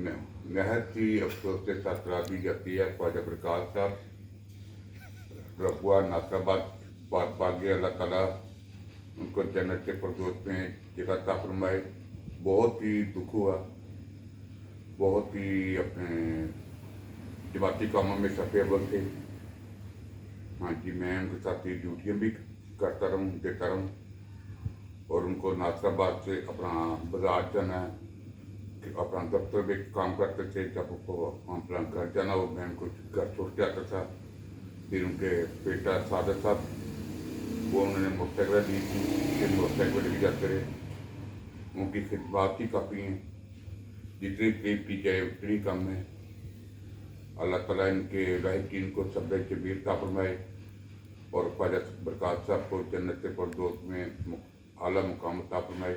नहर की अफसोस के साथ करा दी जाती है। ख्वाजा प्रकाश साहब रबुआ नासराबाद पागे, अल्लाह ताला उनको जन्नत के फिरदौस में जगह अता फरमाए। बहुत ही दुख हुआ, बहुत ही अपने जमाती कामों में सफेबल थे। हाँ जी, मैं उनके साथ ये ड्यूटियाँ भी करता रहूँ, देता रहूँ। और उनको नासराबाद से अपना बाजार जाना है, अपना दफ्तर में काम करते थे। जब उनको अपना घर जाना हो, मैं उनको घर छोड़ के आता था। फिर उनके बेटा सादत साहब, वो उन्होंने मोटरसाइकिल दी थी, फिर मोटरसाइकिल लेके जाते रहे। उनकी खिदमत ही काफ़ी हैं, जितनी तारीफ की जाए उतनी कम है। अल्लाह ताला इनके लाहिकीन को सब्र जमील अता फरमाए और ख्वाजा प्रकाश साहब को जन्नत फिरदौस में आला मुकाम अता फरमाए।